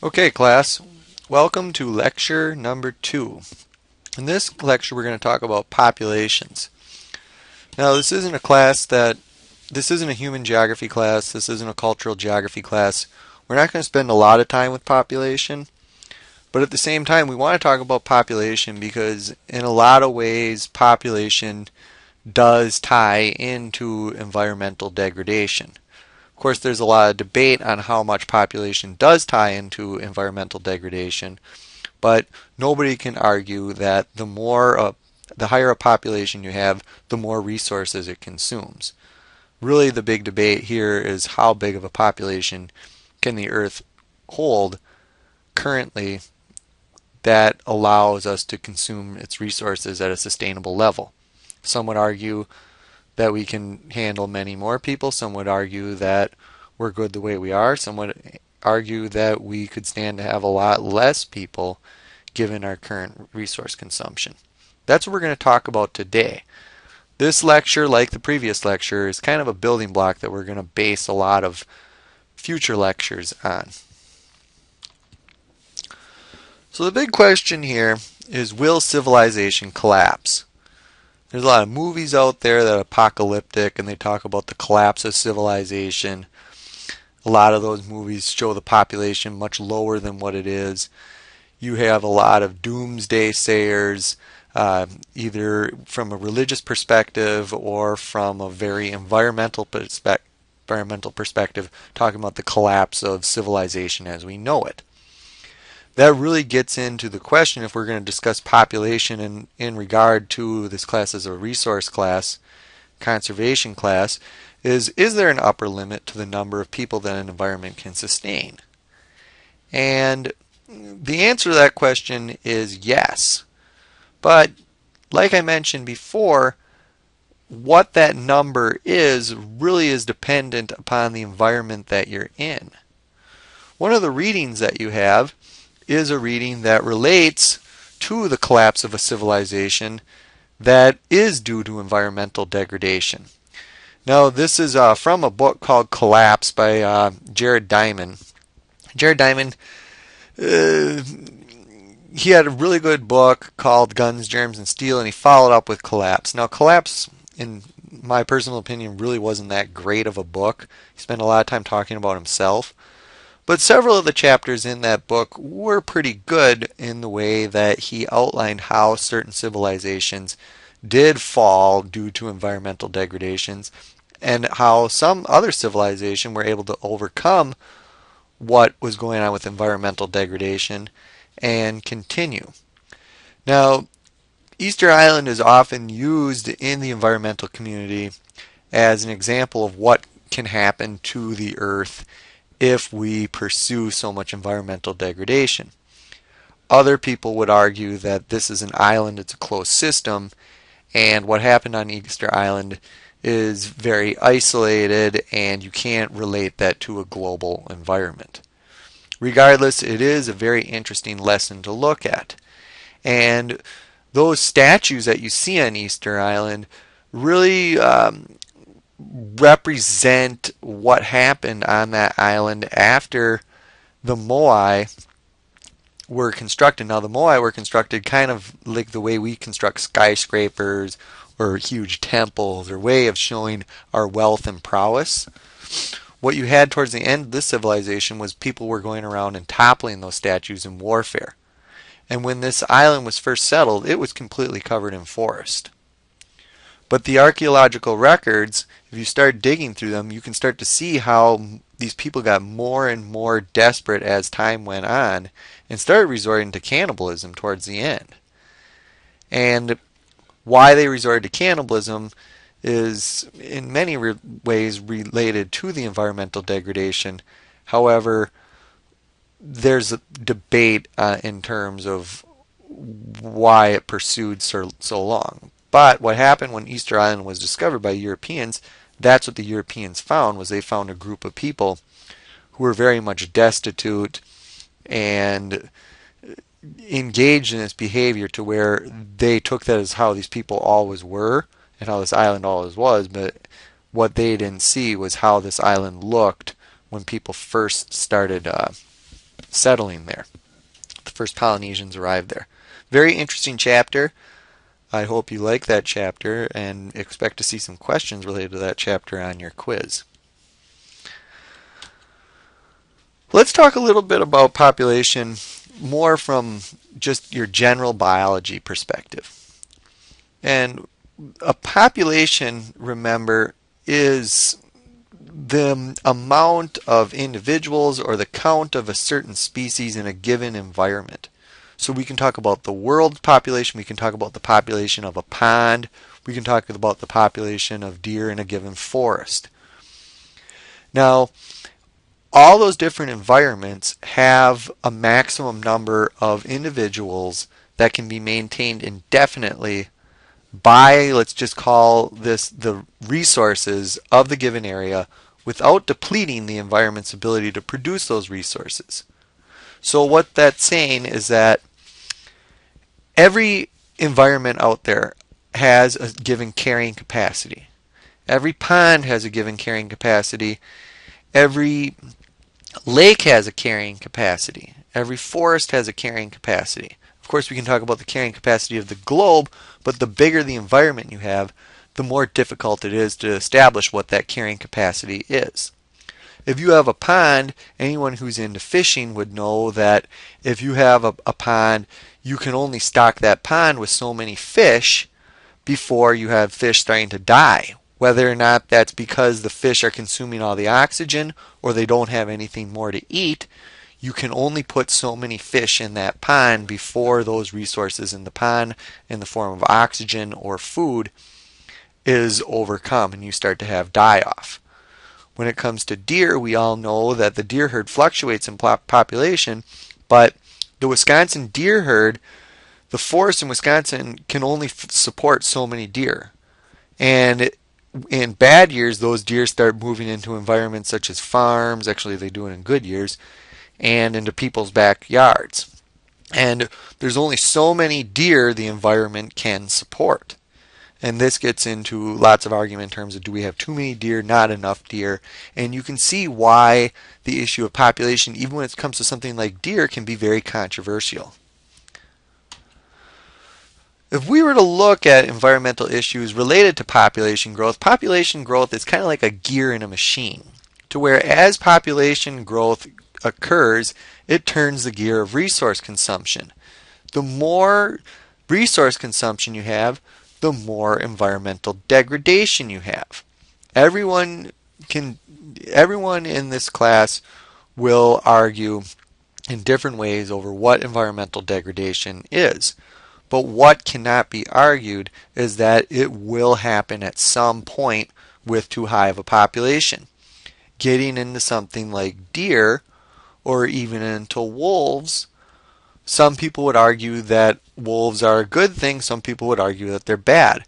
Okay, class, welcome to lecture number 2. In this lecture, we're going to talk about populations. Now, this isn't a human geography class, this isn't a cultural geography class. We're not going to spend a lot of time with population, but at the same time, we want to talk about population because in a lot of ways, population does tie into environmental degradation. Of course, there's a lot of debate on how much population does tie into environmental degradation, but nobody can argue that the higher a population you have, the more resources it consumes. Really, the big debate here is how big of a population can the Earth hold currently that allows us to consume its resources at a sustainable level. Some would argue that we can handle many more people. Some would argue that we're good the way we are. Some would argue that we could stand to have a lot less people given our current resource consumption. That's what we're going to talk about today. This lecture, like the previous lecture, is kind of a building block that we're going to base a lot of future lectures on. So the big question here is, will civilization collapse? There's a lot of movies out there that are apocalyptic and they talk about the collapse of civilization. A lot of those movies show the population much lower than what it is. You have a lot of doomsday sayers, either from a religious perspective or from a very environmental perspective, talking about the collapse of civilization as we know it. That really gets into the question, if we're going to discuss population in regard to this class as a resource class, conservation class, is there an upper limit to the number of people that an environment can sustain? And the answer to that question is yes. But like I mentioned before, what that number is really is dependent upon the environment that you're in. One of the readings that you have is a reading that relates to the collapse of a civilization that is due to environmental degradation. Now, this is from a book called Collapse by Jared Diamond. Jared Diamond, he had a really good book called Guns, Germs, and Steel, and he followed up with Collapse. Now, Collapse, in my personal opinion, really wasn't that great of a book. He spent a lot of time talking about himself. But several of the chapters in that book were pretty good in the way that he outlined how certain civilizations did fall due to environmental degradations and how some other civilization were able to overcome what was going on with environmental degradation and continue. Now, Easter Island is often used in the environmental community as an example of what can happen to the Earth if we pursue so much environmental degradation. Other people would argue that this is an island, it's a closed system, and what happened on Easter Island is very isolated and you can't relate that to a global environment. Regardless, it is a very interesting lesson to look at. And those statues that you see on Easter Island really represent what happened on that island after the moai were constructed. Now, the moai were constructed kind of like the way we construct skyscrapers or huge temples, or way of showing our wealth and prowess. What you had towards the end of this civilization was people were going around and toppling those statues in warfare. And when this island was first settled, it was completely covered in forest. But the archaeological records, if you start digging through them, you can start to see how these people got more and more desperate as time went on and started resorting to cannibalism towards the end. And why they resorted to cannibalism is in many ways related to the environmental degradation. However, there's a debate in terms of why it pursued so long. But what happened when Easter Island was discovered by Europeans, that's what the Europeans found, was they found a group of people who were very much destitute and engaged in this behavior to where they took that as how these people always were and how this island always was, but what they didn't see was how this island looked when people first started settling there. The first Polynesians arrived there. Very interesting chapter. I hope you like that chapter and expect to see some questions related to that chapter on your quiz. Let's talk a little bit about population more from just your general biology perspective. And a population, remember, is the amount of individuals or the count of a certain species in a given environment. So we can talk about the world population, we can talk about the population of a pond, we can talk about the population of deer in a given forest. Now, all those different environments have a maximum number of individuals that can be maintained indefinitely by, let's just call this the resources of the given area without depleting the environment's ability to produce those resources. So what that's saying is that every environment out there has a given carrying capacity. Every pond has a given carrying capacity. Every lake has a carrying capacity. Every forest has a carrying capacity. Of course, we can talk about the carrying capacity of the globe, but the bigger the environment you have, the more difficult it is to establish what that carrying capacity is. If you have a pond, anyone who's into fishing would know that if you have a pond, you can only stock that pond with so many fish before you have fish starting to die. Whether or not that's because the fish are consuming all the oxygen or they don't have anything more to eat, you can only put so many fish in that pond before those resources in the pond in the form of oxygen or food is overcome and you start to have die-off. When it comes to deer, we all know that the deer herd fluctuates in population, but the Wisconsin deer herd, the forest in Wisconsin can only support so many deer. And in bad years, those deer start moving into environments such as farms, actually they do it in good years, and into people's backyards. And there's only so many deer the environment can support. And this gets into lots of argument in terms of do we have too many deer, not enough deer. And you can see why the issue of population, even when it comes to something like deer, can be very controversial. If we were to look at environmental issues related to population growth is kind of like a gear in a machine, to where as population growth occurs, it turns the gear of resource consumption. The more resource consumption you have, the more environmental degradation you have. Everyone in this class will argue in different ways over what environmental degradation is. But what cannot be argued is that it will happen at some point with too high of a population. Getting into something like deer or even into wolves, some people would argue that wolves are a good thing, some people would argue that they're bad.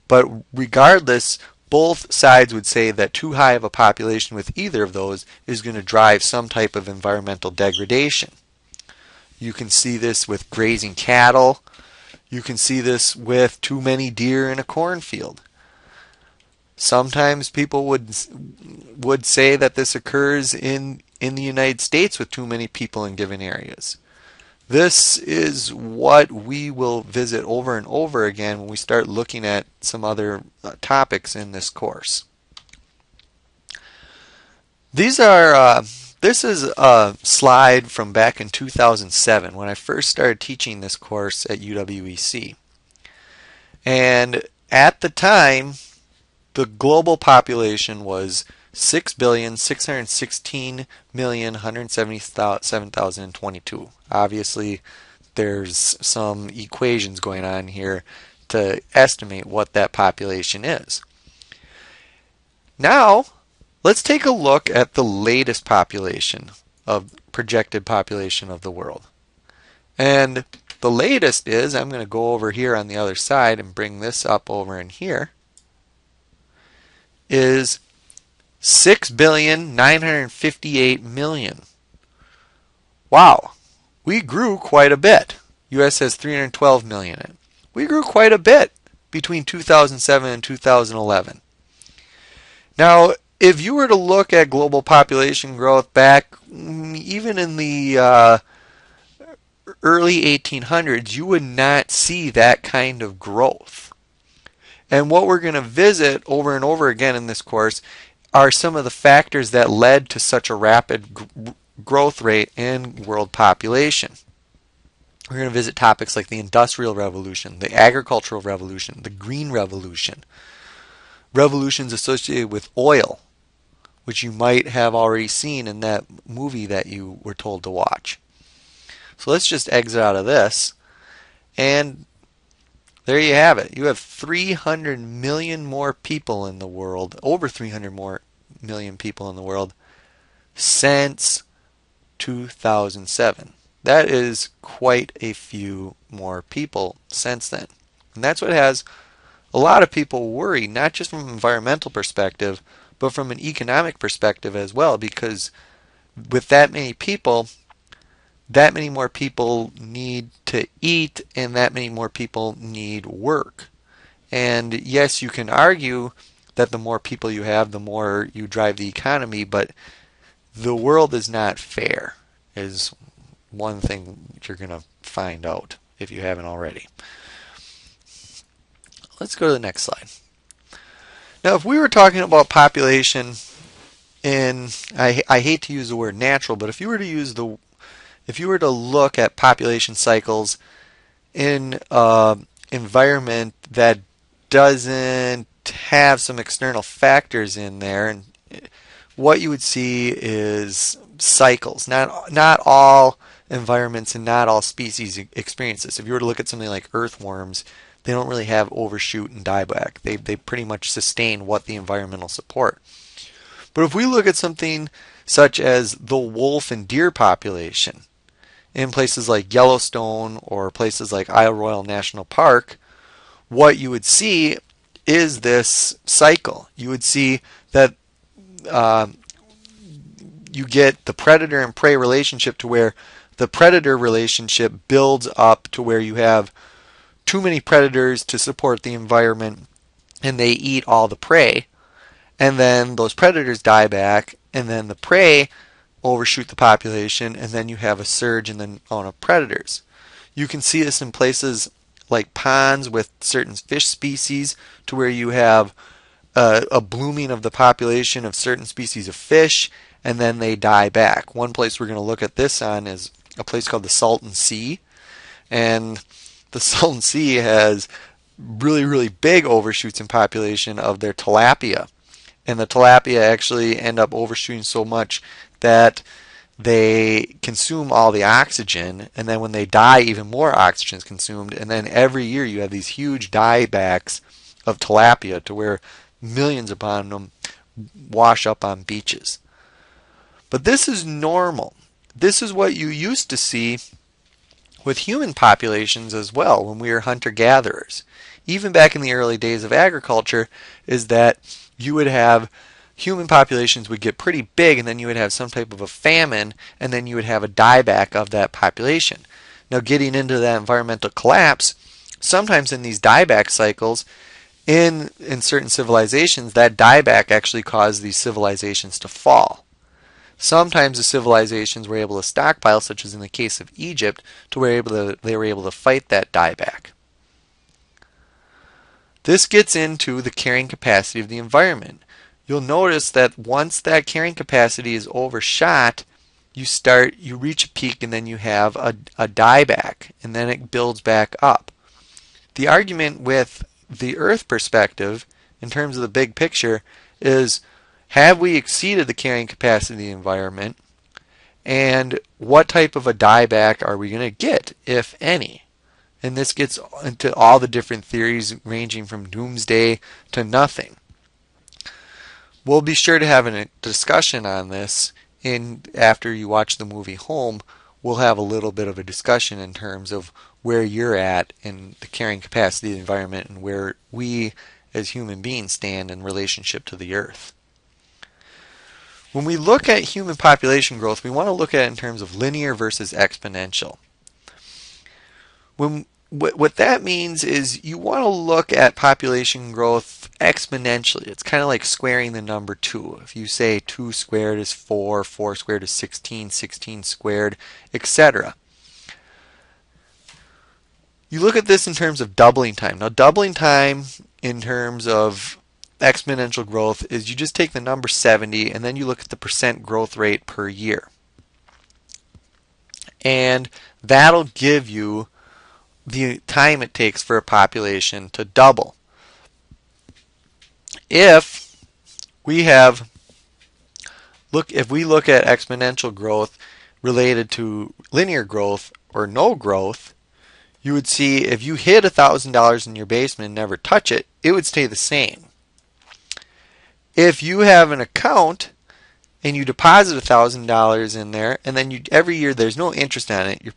But regardless, both sides would say that too high of a population with either of those is going to drive some type of environmental degradation. You can see this with grazing cattle. You can see this with too many deer in a cornfield. Sometimes people would say that this occurs in the United States with too many people in given areas. This is what we will visit over and over again when we start looking at some other topics in this course. This is a slide from back in 2007 when I first started teaching this course at UWEC. And at the time, the global population was 6,616,177,022. Obviously, there's some equations going on here to estimate what that population is. Now, let's take a look at the latest projected population of the world. And the latest is, I'm going to go over here on the other side and bring this up over in here, is 6,958,000,000. Wow, we grew quite a bit. US has 312 million in it. We grew quite a bit between 2007 and 2011. Now, if you were to look at global population growth back even in the early 1800s, you would not see that kind of growth. And what we're going to visit over and over again in this course are some of the factors that led to such a rapid growth rate in world population. We're going to visit topics like the Industrial Revolution, the Agricultural Revolution, the Green Revolution, revolutions associated with oil, which you might have already seen in that movie that you were told to watch. So let's just exit out of this, and there you have it. You have 300 million more people in the world, over 300 more million people in the world since 2007. That is quite a few more people since then. And that's what has a lot of people worried, not just from an environmental perspective, but from an economic perspective as well, because with that many people, that many more people need to eat, and that many more people need work. And yes, you can argue that the more people you have, the more you drive the economy, but the world is not fair, is one thing that you're going to find out if you haven't already. Let's go to the next slide. Now, if we were talking about population in, I hate to use the word natural, but if you were to look at population cycles in an environment that doesn't have some external factors in there, and what you would see is cycles. Not all environments and not all species experience this. If you were to look at something like earthworms, they don't really have overshoot and dieback. They pretty much sustain what the environment will support. But if we look at something such as the wolf and deer population in places like Yellowstone or places like Isle Royale National Park, what you would see is this cycle. You would see that you get the predator and prey relationship to where the predator relationship builds up to where you have too many predators to support the environment and they eat all the prey, and then those predators die back, and then the prey overshoot the population, and then you have a surge in the amount of predators. You can see this in places like ponds with certain fish species to where you have a blooming of the population of certain species of fish, and then they die back. One place we're going to look at this on is a place called the Salton Sea, and the Salton Sea has really, really big overshoots in population of their tilapia. And the tilapia actually end up overshooting so much that they consume all the oxygen, and then when they die, even more oxygen is consumed, and then every year you have these huge diebacks of tilapia to where millions upon them wash up on beaches. But this is normal. This is what you used to see with human populations as well when we were hunter-gatherers. Even back in the early days of agriculture, is that you would have human populations would get pretty big, and then you would have some type of a famine, and then you would have a dieback of that population. Now, getting into that environmental collapse, sometimes in these dieback cycles, in certain civilizations, that dieback actually caused these civilizations to fall. Sometimes the civilizations were able to stockpile, such as in the case of Egypt, to where they were able to fight that dieback. This gets into the carrying capacity of the environment. You'll notice that once that carrying capacity is overshot, you reach a peak, and then you have a dieback, and then it builds back up. The argument with the Earth perspective, in terms of the big picture, is have we exceeded the carrying capacity of the environment, and what type of a dieback are we going to get, if any? And this gets into all the different theories ranging from doomsday to nothing. We'll be sure to have a discussion on this after you watch the movie Home. We'll have a little bit of a discussion in terms of where you're at in the carrying capacity of the environment and where we as human beings stand in relationship to the Earth. When we look at human population growth, we want to look at it in terms of linear versus exponential. When what that means is you want to look at population growth exponentially. It's kind of like squaring the number 2. If you say 2 squared is 4, 4 squared is 16, 16 squared, etc. You look at this in terms of doubling time. Now, doubling time in terms of exponential growth is you just take the number 70 and then you look at the percent growth rate per year. And that'll give you the time it takes for a population to double. If we look at exponential growth related to linear growth or no growth, you would see if you hid $1,000 in your basement and never touch it, it would stay the same. If you have an account and you deposit $1,000 in there, and then every year there's no interest on it, you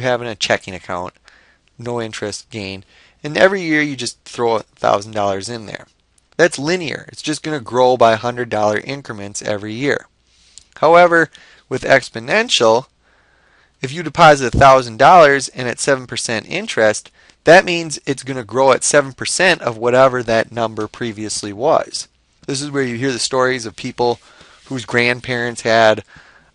have a checking account, no interest gained, and every year you just throw $1,000 in there. That's linear. It's just going to grow by $100 increments every year. However, with exponential, if you deposit $1,000 and at 7% interest, that means it's going to grow at 7% of whatever that number previously was. This is where you hear the stories of people whose grandparents had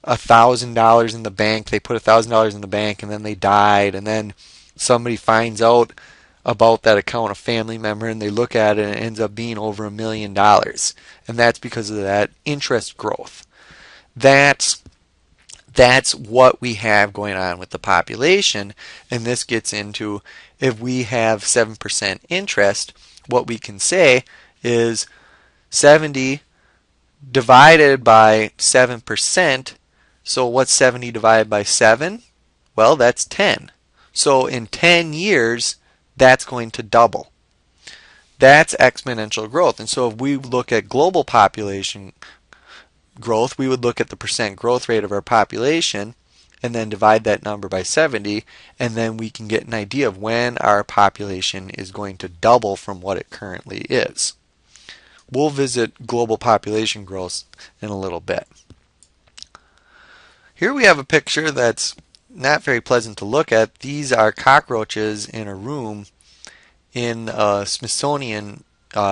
$1,000 in the bank. They put $1,000 in the bank and then they died, and then somebody finds out about that account, a family member, and they look at it and it ends up being over $1 million. And that's because of that interest growth. That's what we have going on with the population, and this gets into if we have 7% interest, what we can say is 70 divided by 7%. So what's 70 divided by 7? Well, that's 10. So in 10 years, that's going to double. That's exponential growth. And so if we look at global population growth, we would look at the percent growth rate of our population and then divide that number by 70, and then we can get an idea of when our population is going to double from what it currently is. We'll visit global population growth in a little bit. Here we have a picture that's not very pleasant to look at. These are cockroaches in a room in a Smithsonian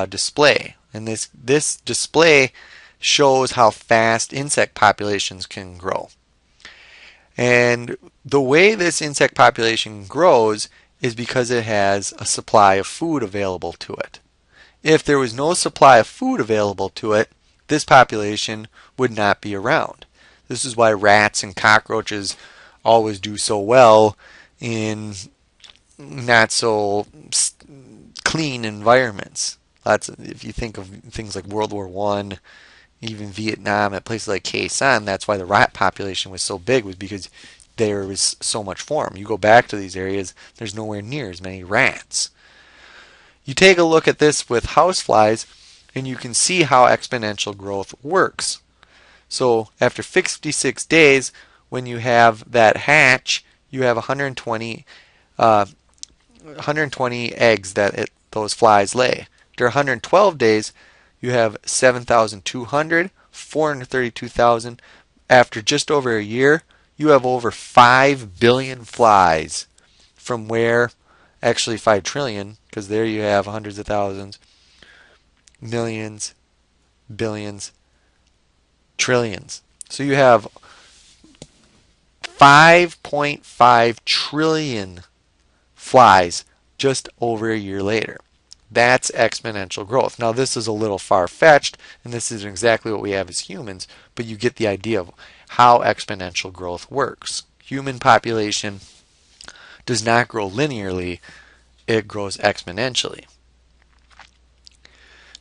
display, and this display shows how fast insect populations can grow. And the way this insect population grows is because it has a supply of food available to it. If there was no supply of food available to it, this population would not be around. This is why rats and cockroaches always do so well in not so clean environments. If you think of things like World War I, even Vietnam, at places like Khe Sanh, that's why the rat population was so big, was because there was so much for them. You go back to these areas, there's nowhere near as many rats. You take a look at this with houseflies, and you can see how exponential growth works. So after 56 days, when you have that hatch, you have 120 eggs that those flies lay. After 112 days, you have 7,200, 432,000. After just over a year, you have over 5 billion flies from where, actually 5 trillion, because there you have hundreds of thousands, millions, billions, trillions. So you have 5.5 trillion flies just over a year later. That's exponential growth. Now this is a little far-fetched, and this isn't exactly what we have as humans, but you get the idea of how exponential growth works. Human population does not grow linearly, it grows exponentially.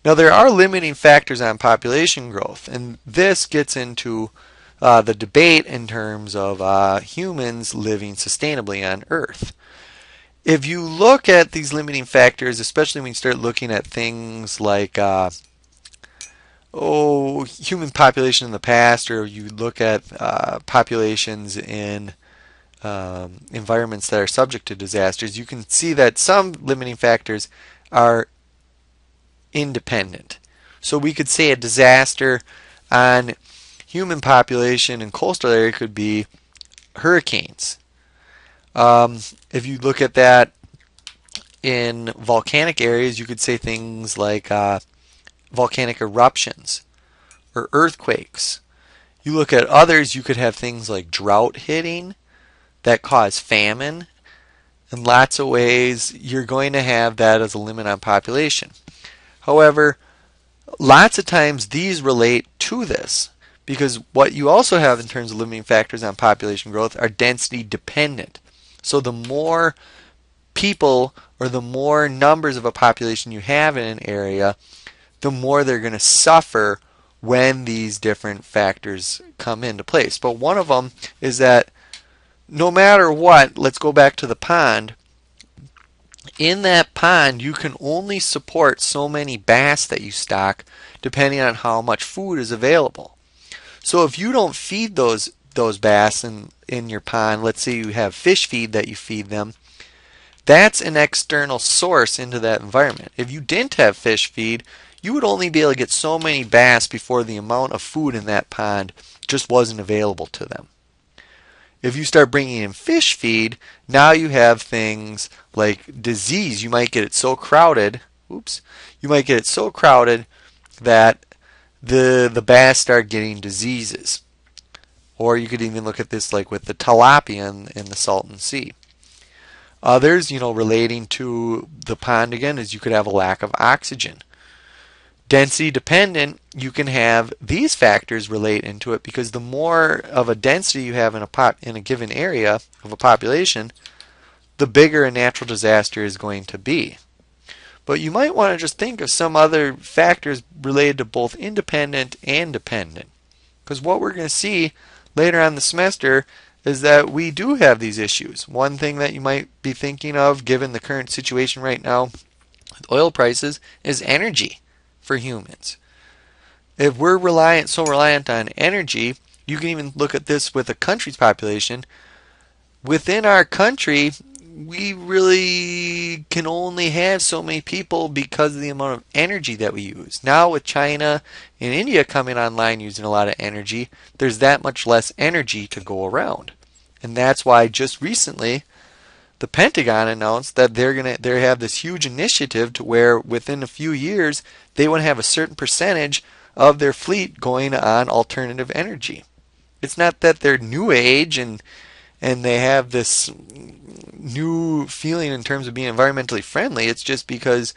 Now there are limiting factors on population growth, and this gets into the debate in terms of humans living sustainably on Earth. If you look at these limiting factors, especially when you start looking at things like human population in the past, or you look at populations in environments that are subject to disasters, you can see that some limiting factors are independent. So we could say a disaster on human population in coastal area could be hurricanes. If you look at that in volcanic areas, you could say things like volcanic eruptions or earthquakes. You look at others, you could have things like drought hitting that cause famine. In lots of ways, you're going to have that as a limit on population. However, lots of times these relate to this because what you also have in terms of limiting factors on population growth are density dependent. So the more people or the more numbers of a population you have in an area, the more they're going to suffer when these different factors come into place. But one of them is that no matter what, let's go back to the pond. In that pond, you can only support so many bass that you stock depending on how much food is available. So if you don't feed those bass in your pond, let's say you have fish feed that you feed them, that's an external source into that environment. If you didn't have fish feed, you would only be able to get so many bass before the amount of food in that pond just wasn't available to them. If you start bringing in fish feed, now you have things like disease. You might get it so crowded, you might get it so crowded that the bass start getting diseases. Or you could even look at this like with the tilapia in the Salton Sea. Others, relating to the pond again, is you could have a lack of oxygen. Density dependent, you can have these factors relate into it because the more of a density you have in a given area of a population, the bigger a natural disaster is going to be. But you might want to just think of some other factors related to both independent and dependent. Because what we're going to see later on in the semester is that we do have these issues. One thing that you might be thinking of, given the current situation right now with oil prices, is energy for humans. If we're so reliant on energy, you can even look at this with a country's population. Within our country, we really can only have so many people because of the amount of energy that we use. Now with China and India coming online using a lot of energy, there's that much less energy to go around. And that's why just recently the Pentagon announced that they have this huge initiative to where within a few years they want to have a certain percentage of their fleet going on alternative energy. It's not that they're new age and they have this new feeling in terms of being environmentally friendly. It's just because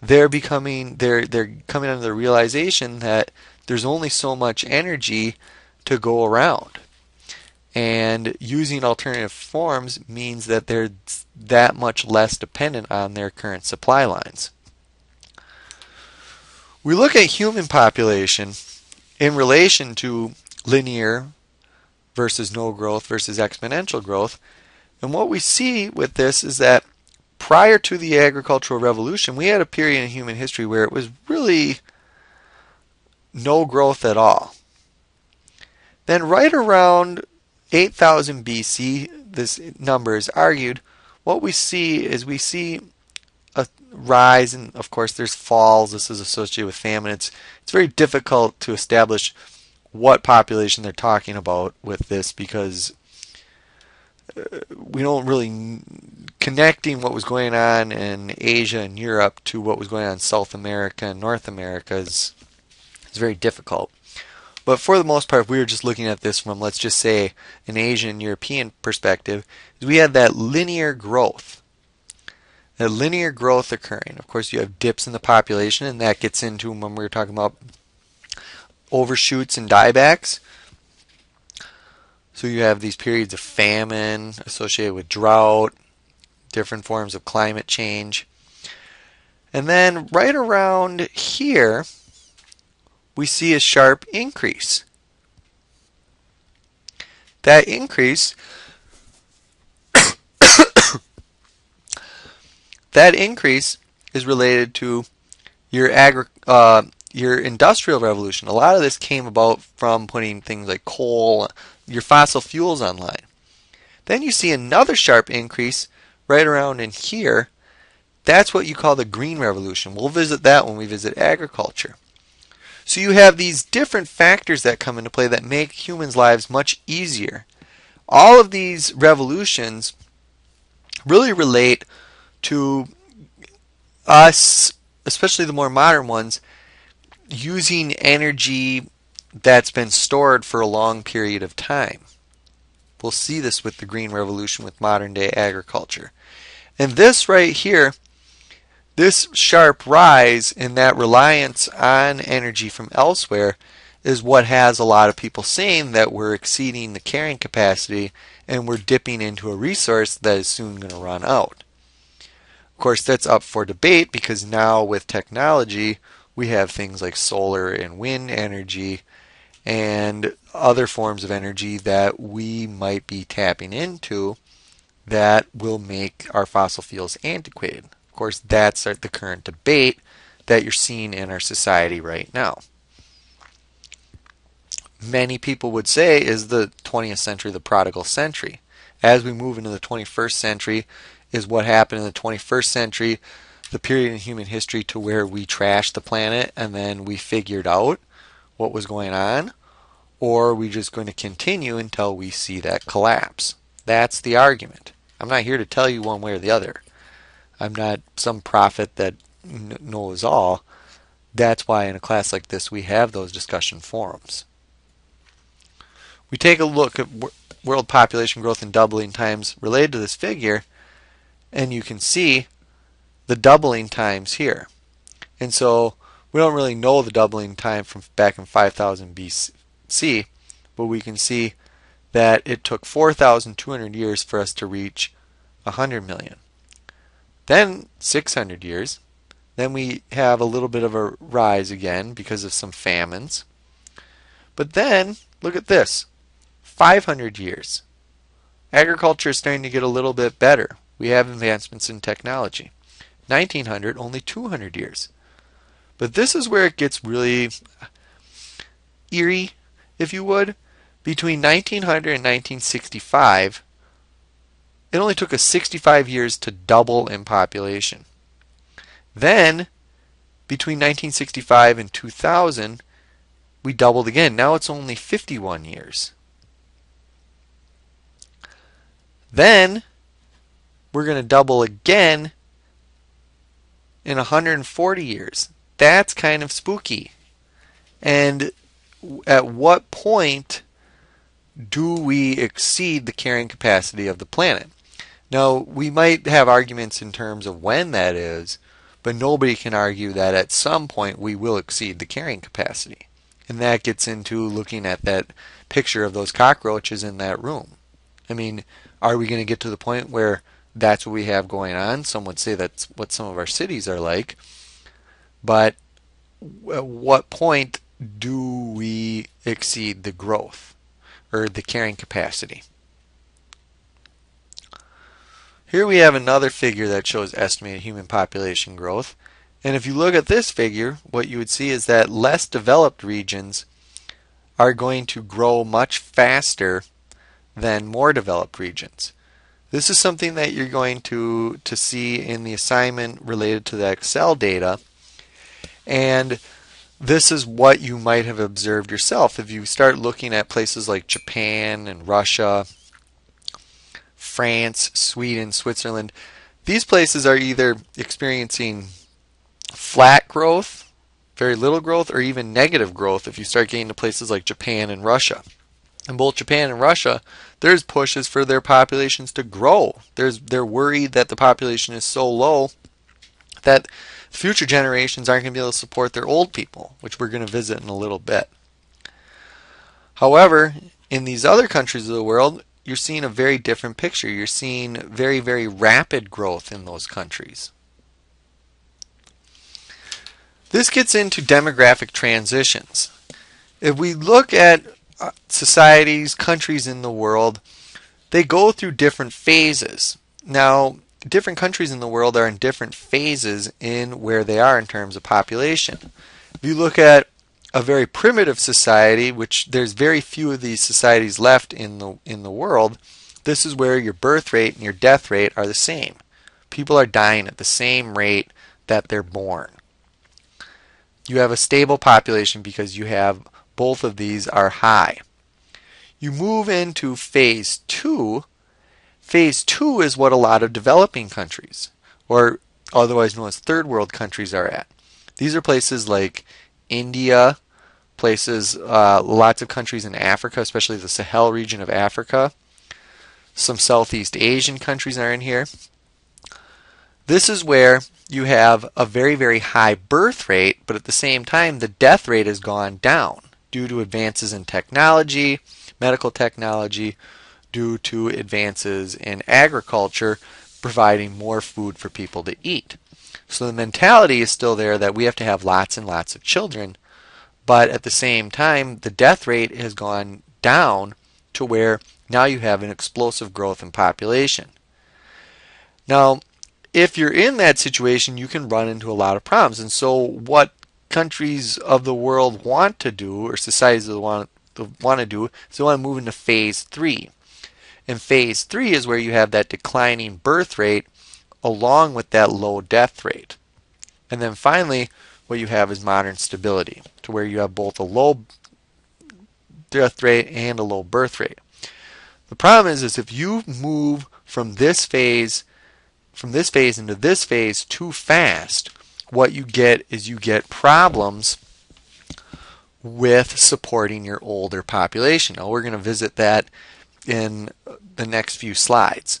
they're coming under the realization that there's only so much energy to go around. And using alternative forms means that they're that much less dependent on their current supply lines. We look at human population in relation to linear versus no growth versus exponential growth. And what we see with this is that prior to the agricultural revolution, we had a period in human history where it was really no growth at all. Then right around 8,000 BC, this number is argued, what we see a rise, and of course there's falls. This is associated with famine. It's very difficult to establish what population they're talking about with this because we don't really connecting what was going on in Asia and Europe to what was going on in South America and North America is very difficult. But for the most part, if we were just looking at this from, let's just say, an Asian and European perspective, we had that linear growth. That linear growth occurring. Of course, you have dips in the population, and that gets into when we were talking about overshoots and diebacks. So you have these periods of famine associated with drought, different forms of climate change. And then right around here, we see a sharp increase. That increase is related to your industrial revolution. A lot of this came about from putting things like coal, your fossil fuels online. Then you see another sharp increase right around in here. That's what you call the green revolution. We'll visit that when we visit agriculture. So you have these different factors that come into play that make humans' lives much easier. All of these revolutions really relate to us, especially the more modern ones, using energy that's been stored for a long period of time. We'll see this with the Green Revolution with modern day agriculture. And this right here, this sharp rise in that reliance on energy from elsewhere is what has a lot of people saying that we're exceeding the carrying capacity and we're dipping into a resource that is soon going to run out. Of course, that's up for debate because now with technology, we have things like solar and wind energy and other forms of energy that we might be tapping into that will make our fossil fuels antiquated. Of course, that's the current debate that you're seeing in our society right now. Many people would say is the 20th century the prodigal century. As we move into the 21st century, is what happened in the 21st century, the period in human history to where we trashed the planet and then we figured out what was going on, or are we just going to continue until we see that collapse? That's the argument. I'm not here to tell you one way or the other. I'm not some prophet that knows all. That's why in a class like this we have those discussion forums. We take a look at world population growth in doubling times related to this figure, and you can see the doubling times here. And so we don't really know the doubling time from back in 5000 BC, but we can see that it took 4,200 years for us to reach 100 million. Then 600 years. Then we have a little bit of a rise again because of some famines. But then, look at this. 500 years. Agriculture is starting to get a little bit better. We have advancements in technology. 1900, only 200 years. But this is where it gets really eerie, if you would. Between 1900 and 1965, it only took us 65 years to double in population. Then, between 1965 and 2000, we doubled again. Now it's only 51 years. Then, we're going to double again in 140 years. That's kind of spooky. And at what point do we exceed the carrying capacity of the planet? Now, we might have arguments in terms of when that is, but nobody can argue that at some point we will exceed the carrying capacity. And that gets into looking at that picture of those cockroaches in that room. I mean, are we going to get to the point where that's what we have going on? Some would say that's what some of our cities are like. But at what point do we exceed the growth or the carrying capacity? Here we have another figure that shows estimated human population growth. And if you look at this figure, what you would see is that less developed regions are going to grow much faster than more developed regions. This is something that you're going to see in the assignment related to the Excel data. And this is what you might have observed yourself. If you start looking at places like Japan and Russia, France, Sweden, Switzerland, these places are either experiencing flat growth, very little growth, or even negative growth if you start getting to places like Japan and Russia. In both Japan and Russia, there's pushes for their populations to grow. They're worried that the population is so low that future generations aren't going to be able to support their old people, which we're going to visit in a little bit. However, in these other countries of the world, you're seeing a very different picture. You're seeing very, very rapid growth in those countries. This gets into demographic transitions. If we look at societies, countries in the world, they go through different phases. Now, different countries in the world are in different phases in where they are in terms of population. If you look at a very primitive society, which there's very few of these societies left in the world, this is where your birth rate and your death rate are the same. People are dying at the same rate that they're born. You have a stable population because you have both of these are high. You move into phase 2. Phase 2 is what a lot of developing countries, or otherwise known as third world countries, are at. These are places like India, lots of countries in Africa, especially the Sahel region of Africa. Some Southeast Asian countries are in here. This is where you have a very, very high birth rate, but at the same time, the death rate has gone down due to advances in technology, medical technology, due to advances in agriculture, providing more food for people to eat. So the mentality is still there that we have to have lots and lots of children, but at the same time, the death rate has gone down to where now you have an explosive growth in population. Now, if you're in that situation, you can run into a lot of problems. And so what countries of the world want to do, or societies want to do, is they want to move into phase 3. And phase 3 is where you have that declining birth rate along with that low death rate. And then finally, what you have is modern stability, to where you have both a low death rate and a low birth rate. The problem is if you move from this phase into this phase too fast, what you get is you get problems with supporting your older population. Now we're going to visit that in the next few slides.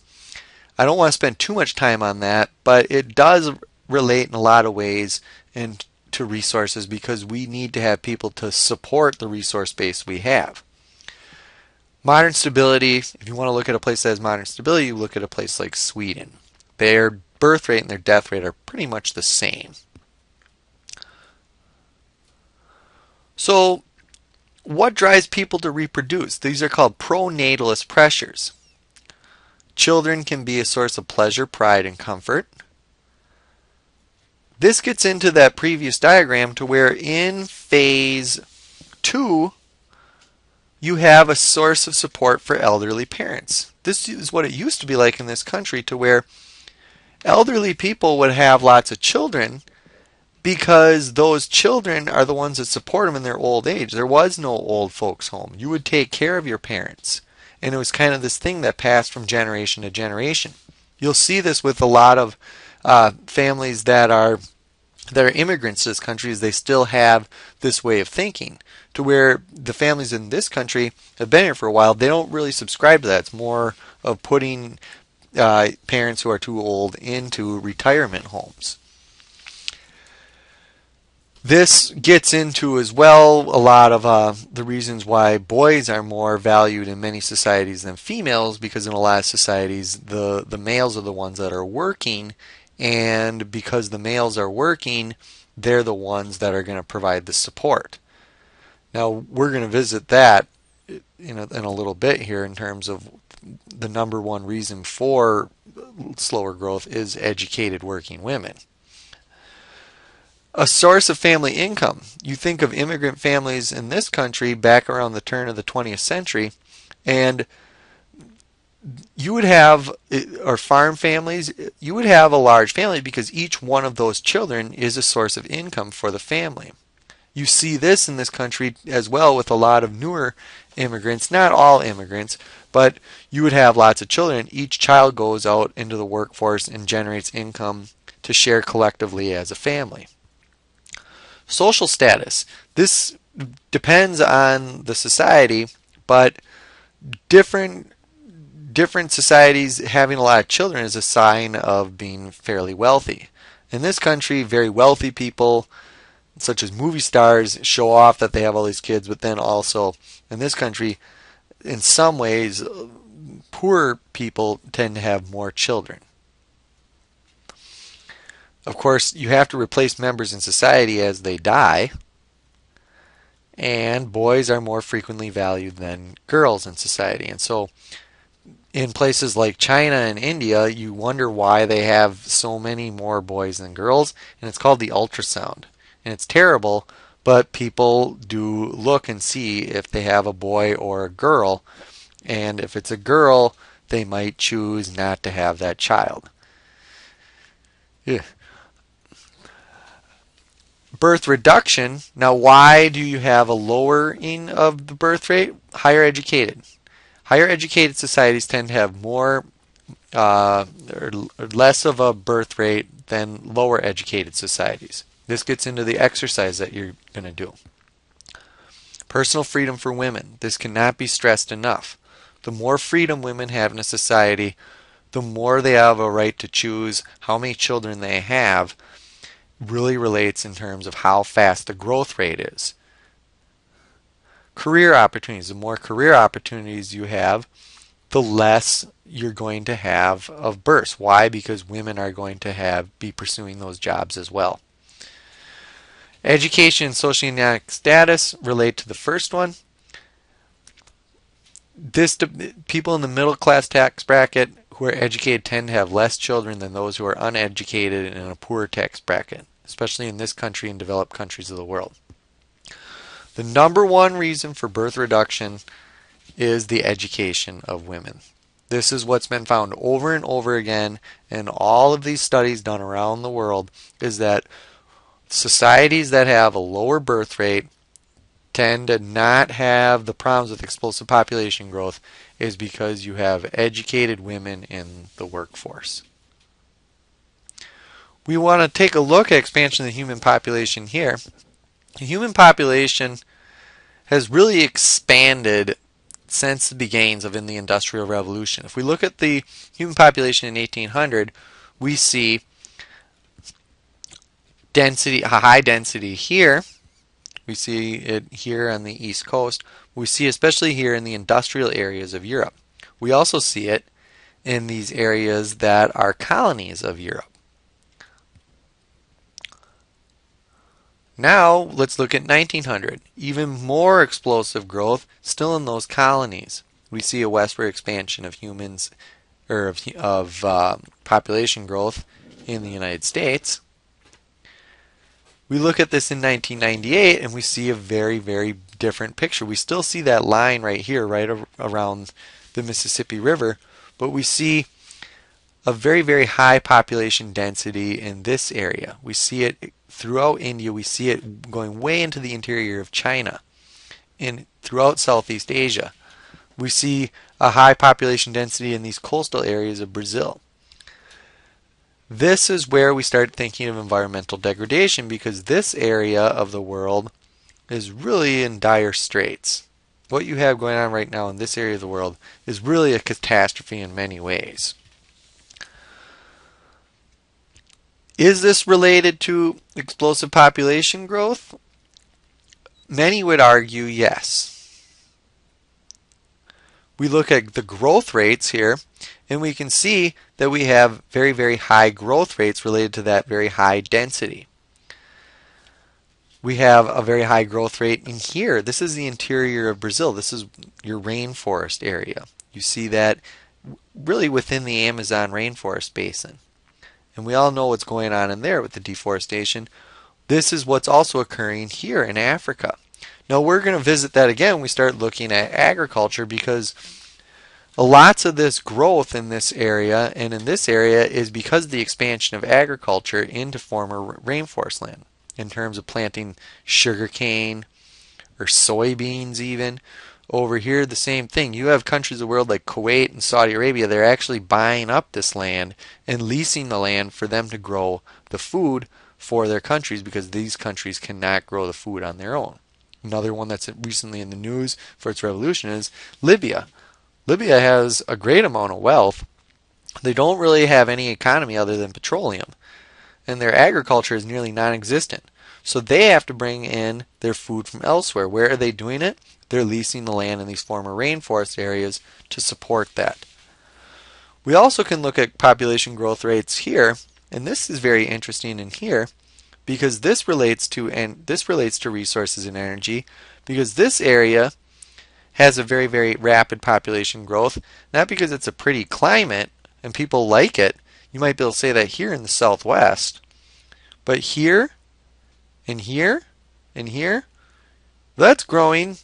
I don't want to spend too much time on that, but it does relate in a lot of ways to resources, because we need to have people to support the resource base we have. Modern stability, if you want to look at a place that has modern stability, you look at a place like Sweden. Their birth rate and their death rate are pretty much the same. So what drives people to reproduce? These are called pronatalist pressures. Children can be a source of pleasure, pride, and comfort. This gets into that previous diagram to where in phase 2 you have a source of support for elderly parents. This is what it used to be like in this country, to where elderly people would have lots of children because those children are the ones that support them in their old age. There was no old folks home. You would take care of your parents. And it was kind of this thing that passed from generation to generation. You'll see this with a lot of families that are immigrants to this country. Is they still have this way of thinking, to where the families in this country have been here for a while. They don't really subscribe to that. It's more of putting parents who are too old into retirement homes. This gets into as well a lot of the reasons why boys are more valued in many societies than females, because in a lot of societies the males are the ones that are working, and because the males are working, they're the ones that are going to provide the support. Now we're going to visit that in a little bit here, in terms of the number one reason for slower growth is educated working women. A source of family income. You think of immigrant families in this country back around the turn of the 20th century, and you would have, or farm families, you would have a large family because each one of those children is a source of income for the family. You see this in this country as well with a lot of newer immigrants, not all immigrants, but you would have lots of children. Each child goes out into the workforce and generates income to share collectively as a family. Social status. This depends on the society, but different societies having a lot of children is a sign of being fairly wealthy. In this country, very wealthy people, such as movie stars, show off that they have all these kids, but then also in this country, in some ways, poor people tend to have more children. Of course, you have to replace members in society as they die, and boys are more frequently valued than girls in society. And so in places like China and India, you wonder why they have so many more boys than girls, and it's called the ultrasound. And it's terrible, but people do look and see if they have a boy or a girl, and if it's a girl, they might choose not to have that child. Yeah. Birth reduction. Now, why do you have a lowering of the birth rate? Higher educated. Higher educated societies tend to have more or less of a birth rate than lower educated societies. This gets into the exercise that you're going to do. Personal freedom for women. This cannot be stressed enough. The more freedom women have in a society, the more they have a right to choose how many children they have. Really relates in terms of how fast the growth rate is. Career opportunities. The more career opportunities you have, the less you're going to have of births. Why? Because women are going to be pursuing those jobs as well. Education and socioeconomic status relate to the first one. People in the middle class tax bracket who are educated tend to have less children than those who are uneducated and in a poor tax bracket, especially in this country and developed countries of the world. The number one reason for birth reduction is the education of women. This is what's been found over and over again in all of these studies done around the world, is that societies that have a lower birth rate tend to not have the problems with explosive population growth is because you have educated women in the workforce. We want to take a look at expansion of the human population here. The human population has really expanded since the beginnings of the Industrial Revolution. If we look at the human population in 1800, we see density, a high density here. We see it here on the East Coast. We see especially here in the industrial areas of Europe. We also see it in these areas that are colonies of Europe. Now let's look at 1900. Even more explosive growth still in those colonies. We see a westward expansion of humans, or of population growth in the United States. We look at this in 1998 and we see a very, very different picture. We still see that line right here, right around the Mississippi River, but we see a very, very high population density in this area. We see it throughout India. We see it going way into the interior of China and throughout Southeast Asia. We see a high population density in these coastal areas of Brazil. This is where we start thinking of environmental degradation, because this area of the world is really in dire straits. What you have going on right now in this area of the world is really a catastrophe in many ways. Is this related to explosive population growth? Many would argue yes. We look at the growth rates here, and we can see that we have very, very high growth rates related to that very high density. We have a very high growth rate in here. This is the interior of Brazil. This is your rainforest area. You see that really within the Amazon rainforest basin. And we all know what's going on in there with the deforestation. This is what's also occurring here in Africa. Now we're going to visit that again when we start looking at agriculture, because lots of this growth in this area and in this area is because of the expansion of agriculture into former rainforest land, in terms of planting sugarcane or soybeans even. Over here, the same thing. You have countries of the world like Kuwait and Saudi Arabia. They're actually buying up this land and leasing the land for them to grow the food for their countries, because these countries cannot grow the food on their own. Another one that's recently in the news for its revolution is Libya. Libya has a great amount of wealth. They don't really have any economy other than petroleum, and their agriculture is nearly non-existent. So they have to bring in their food from elsewhere. Where are they doing it? They're leasing the land in these former rainforest areas to support that. We also can look at population growth rates here, and this is very interesting in here, because this relates to resources and energy, because this area has a very, very rapid population growth, not because it's a pretty climate and people like it. You might be able to say that here in the Southwest, but here and here and here, that's growing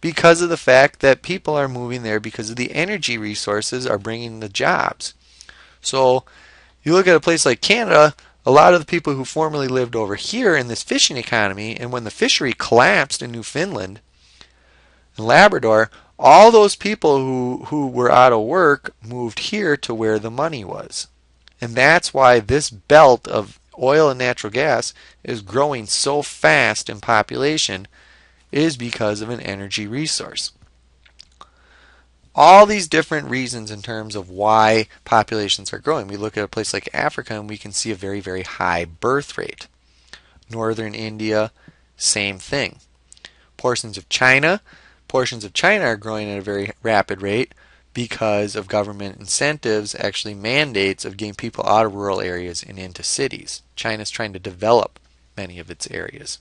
because of the fact that people are moving there, because of the energy resources are bringing the jobs. So you look at a place like Canada, a lot of the people who formerly lived over here in this fishing economy, and when the fishery collapsed in Newfoundland and Labrador, all those people who were out of work moved here to where the money was. And that's why this belt of oil and natural gas is growing so fast in population, is because of an energy resource. All these different reasons in terms of why populations are growing. We look at a place like Africa and we can see a very, very high birth rate. Northern India, same thing. Portions of China are growing at a very rapid rate because of government incentives, actually mandates of getting people out of rural areas and into cities. China's trying to develop many of its areas.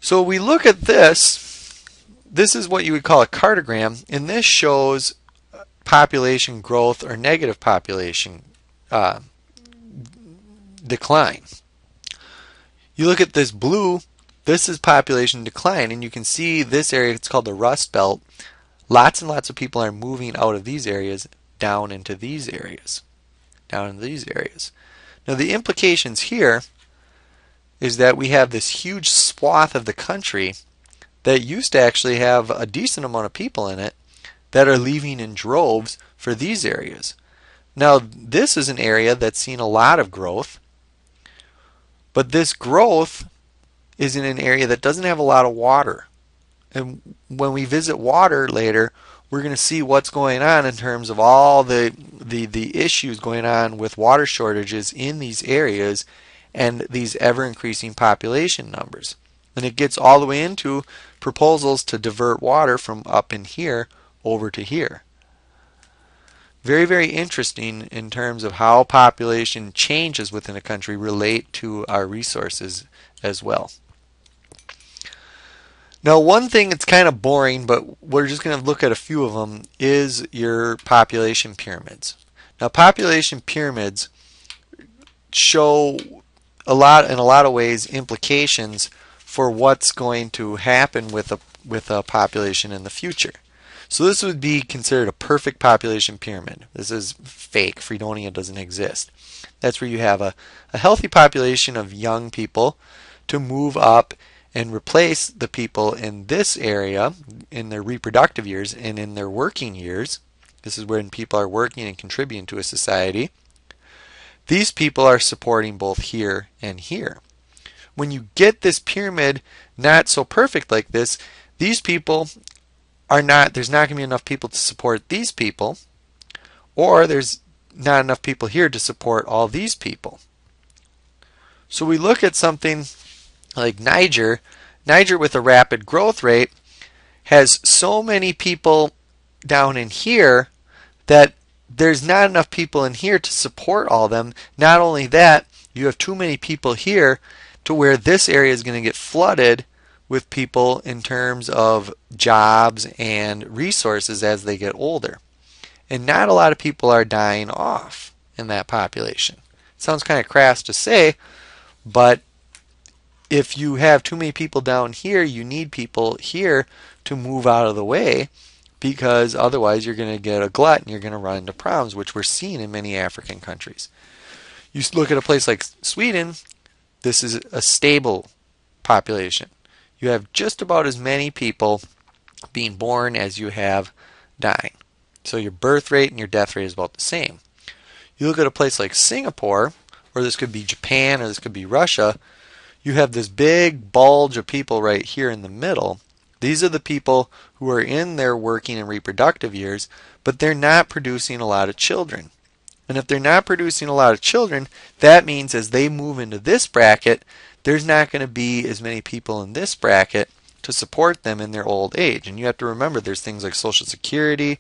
So we look at this. This is what you would call a cartogram, and this shows population growth or negative population decline. You look at this blue, this is population decline, and you can see this area, it's called the Rust Belt. Lots and lots of people are moving out of these areas down into these areas. Now the implications here is that we have this huge swath of the country that used to actually have a decent amount of people in it that are leaving in droves for these areas. Now this is an area that's seen a lot of growth, but this growth is in an area that doesn't have a lot of water. And when we visit water later, we're going to see what's going on in terms of all the issues going on with water shortages in these areas and these ever-increasing population numbers. And it gets all the way into proposals to divert water from up in here over to here. Very, very interesting in terms of how population changes within a country relate to our resources as well. Now, one thing that's kind of boring, but we're just going to look at a few of them, is your population pyramids. Now, population pyramids show in a lot of ways implications for what's going to happen with a population in the future. So this would be considered a perfect population pyramid. This is fake. Fredonia doesn't exist. That's where you have a healthy population of young people to move up and replace the people in this area in their reproductive years and in their working years. This is when people are working and contributing to a society. These people are supporting both here and here. When you get this pyramid not so perfect like this, these people are not, there's not going to be enough people to support these people, or there's not enough people here to support all these people. So we look at something like Niger. Niger, with a rapid growth rate, has so many people down in here that there's not enough people in here to support all of them. Not only that, you have too many people here to where this area is going to get flooded with people in terms of jobs and resources as they get older. And not a lot of people are dying off in that population. It sounds kind of crass to say, but if you have too many people down here, you need people here to move out of the way, because otherwise you're going to get a glut and you're going to run into problems, which we're seeing in many African countries. You look at a place like Sweden. This is a stable population. You have just about as many people being born as you have dying. So your birth rate and your death rate is about the same. You look at a place like Singapore, or this could be Japan, or this could be Russia, you have this big bulge of people right here in the middle. These are the people who are in their working and reproductive years, but they're not producing a lot of children. And if they're not producing a lot of children, that means as they move into this bracket, there's not going to be as many people in this bracket to support them in their old age. And you have to remember there's things like Social Security,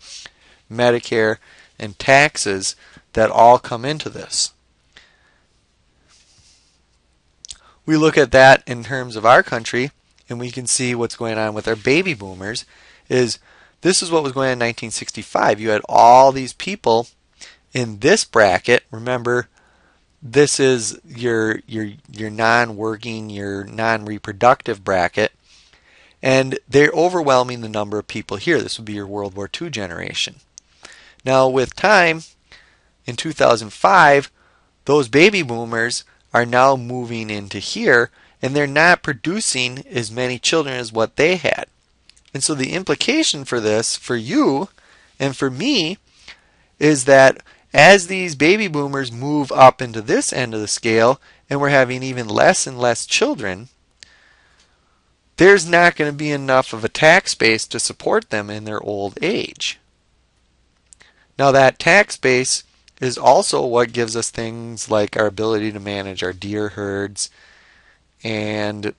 Medicare, and taxes that all come into this. We look at that in terms of our country, and we can see what's going on with our baby boomers. This is what was going on in 1965. You had all these people in this bracket. Remember, this is your non-working, your non-reproductive bracket, and they're overwhelming the number of people here. This would be your World War II generation. Now, with time, in 2005, those baby boomers are now moving into here, and they're not producing as many children as what they had. And so the implication for this, for you and for me, is that as these baby boomers move up into this end of the scale and we're having even less and less children, there's not going to be enough of a tax base to support them in their old age. Now that tax base is also what gives us things like our ability to manage our deer herds, and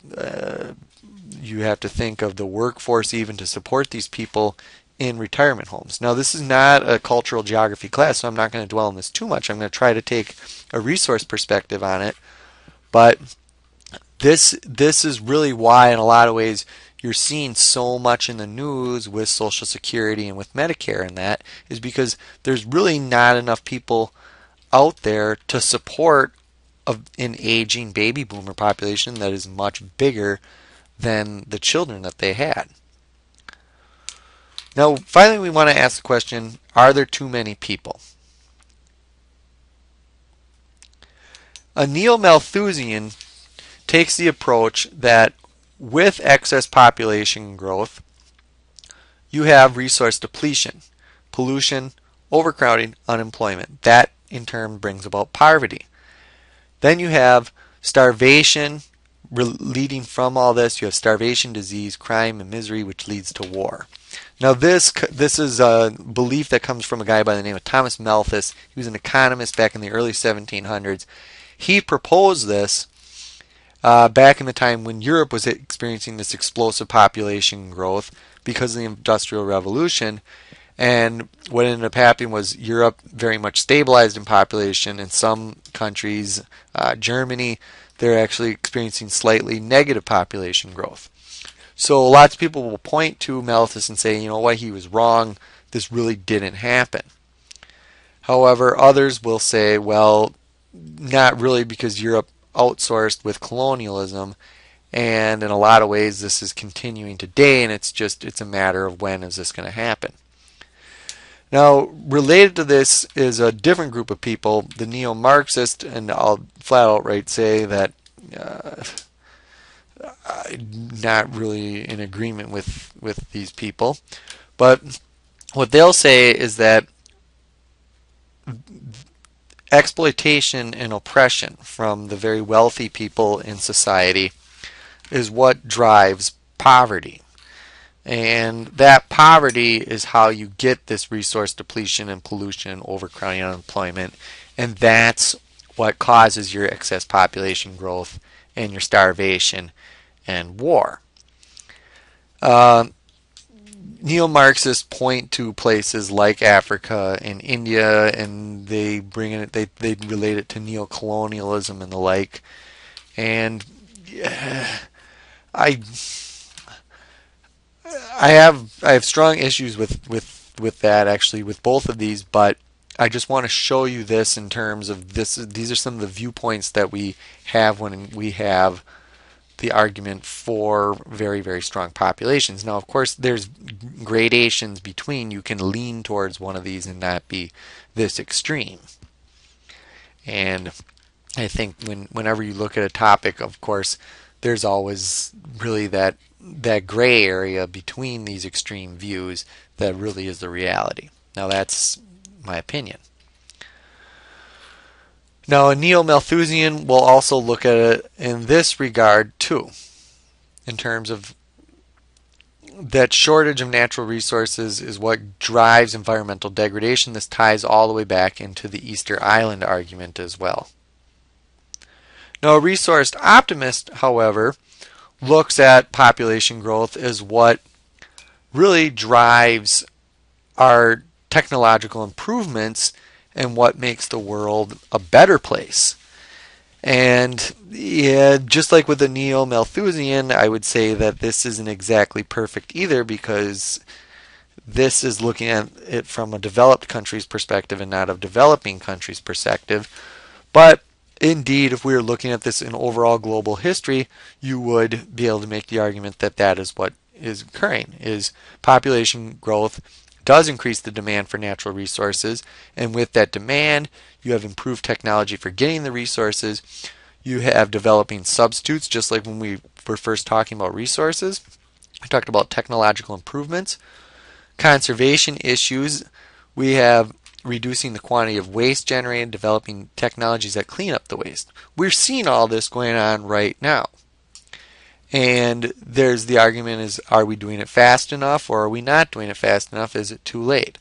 you have to think of the workforce even to support these people in retirement homes. Now this is not a cultural geography class, so I'm not going to dwell on this too much. I'm going to try to take a resource perspective on it, but this is really why in a lot of ways you're seeing so much in the news with Social Security and with Medicare, and that is because there's really not enough people out there to support an aging baby boomer population that is much bigger than the children that they had. Now, finally, we want to ask the question, are there too many people? A neo-Malthusian takes the approach that with excess population growth, you have resource depletion, pollution, overcrowding, unemployment. That in turn brings about poverty. Then you have starvation leading from all this. You have starvation, disease, crime, and misery, which leads to war. Now this is a belief that comes from a guy by the name of Thomas Malthus. He was an economist back in the early 1700s. He proposed this back in the time when Europe was experiencing this explosive population growth because of the Industrial Revolution. And what ended up happening was Europe very much stabilized in population. In some countries, Germany, they're actually experiencing slightly negative population growth. So lots of people will point to Malthus and say, you know what, he was wrong. This really didn't happen. However, others will say, well, not really, because Europe outsourced with colonialism, and in a lot of ways this is continuing today, and it's a matter of when is this going to happen. Now, related to this is a different group of people, the neo-Marxist, and I'll flat outright say that I'm not really in agreement with these people, but what they'll say is that exploitation and oppression from the very wealthy people in society is what drives poverty. And that poverty is how you get this resource depletion and pollution, overcrowding, unemployment, and that's what causes your excess population growth and your starvation and war. Neo-Marxists point to places like Africa and India, and they bring in it. They relate it to neo-colonialism and the like. And I have strong issues with that, actually, with both of these. But I just want to show you this in terms of this. These are some of the viewpoints that we have when we have the argument for very, very strong populations. Now, of course, there's gradations between. You can lean towards one of these and not be this extreme. And I think whenever you look at a topic, of course, there's always really that gray area between these extreme views that really is the reality. Now, that's my opinion. Now, a neo-Malthusian will also look at it in this regard too, in terms of that shortage of natural resources is what drives environmental degradation. This ties all the way back into the Easter Island argument as well. Now, a resource optimist, however, looks at population growth as what really drives our technological improvements and what makes the world a better place. And yeah, just like with the neo-Malthusian, I would say that this isn't exactly perfect either, because this is looking at it from a developed country's perspective and not a developing country's perspective. But indeed, if we were looking at this in overall global history, you would be able to make the argument that that is what is occurring, is population growth does increase the demand for natural resources, and with that demand you have improved technology for getting the resources. You have developing substitutes, just like when we were first talking about resources. I talked about technological improvements. Conservation issues, we have reducing the quantity of waste generated, developing technologies that clean up the waste. We're seeing all this going on right now. And there's the argument is, are we doing it fast enough or are we not doing it fast enough? Is it too late?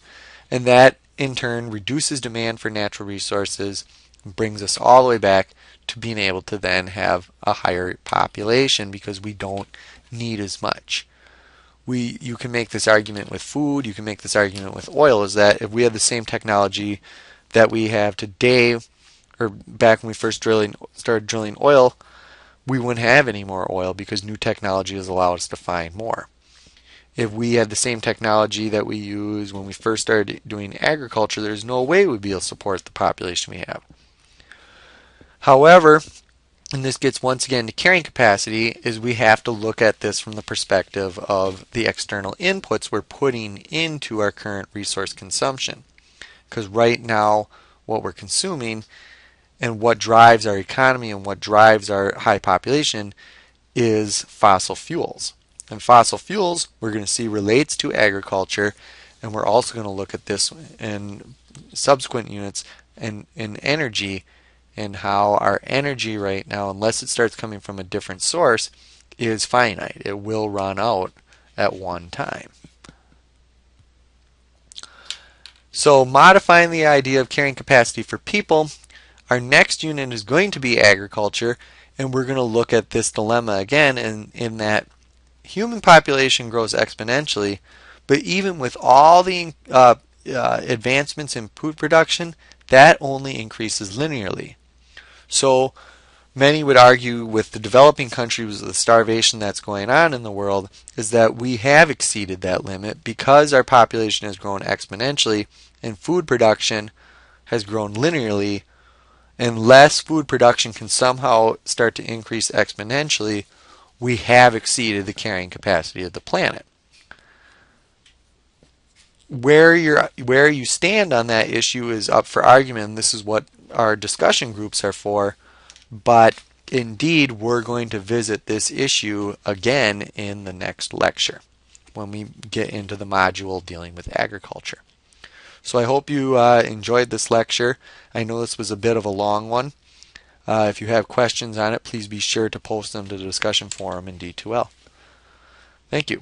And that in turn reduces demand for natural resources and brings us all the way back to being able to then have a higher population because we don't need as much. You can make this argument with food, you can make this argument with oil, is that if we had the same technology that we have today, or back when we first started drilling oil, we wouldn't have any more oil because new technology has allowed us to find more. If we had the same technology that we used when we first started doing agriculture, there's no way we'd be able to support the population we have. However, and this gets once again to carrying capacity, is we have to look at this from the perspective of the external inputs we're putting into our current resource consumption. Because right now, what we're consuming and what drives our economy and what drives our high population is fossil fuels. And fossil fuels, we're going to see relates to agriculture, and we're also going to look at this in subsequent units and in energy, and how our energy right now, unless it starts coming from a different source, is finite. It will run out at one time. So modifying the idea of carrying capacity for people, our next unit is going to be agriculture, and we're going to look at this dilemma again in that human population grows exponentially, but even with all the advancements in food production, that only increases linearly. So many would argue with the developing countries, the starvation that's going on in the world, is that we have exceeded that limit because our population has grown exponentially and food production has grown linearly. Unless food production can somehow start to increase exponentially, we have exceeded the carrying capacity of the planet. Where you stand on that issue is up for argument, and this is what our discussion groups are for, but indeed we're going to visit this issue again in the next lecture when we get into the module dealing with agriculture. So I hope you enjoyed this lecture. I know this was a bit of a long one. If you have questions on it, please be sure to post them to the discussion forum in D2L. Thank you.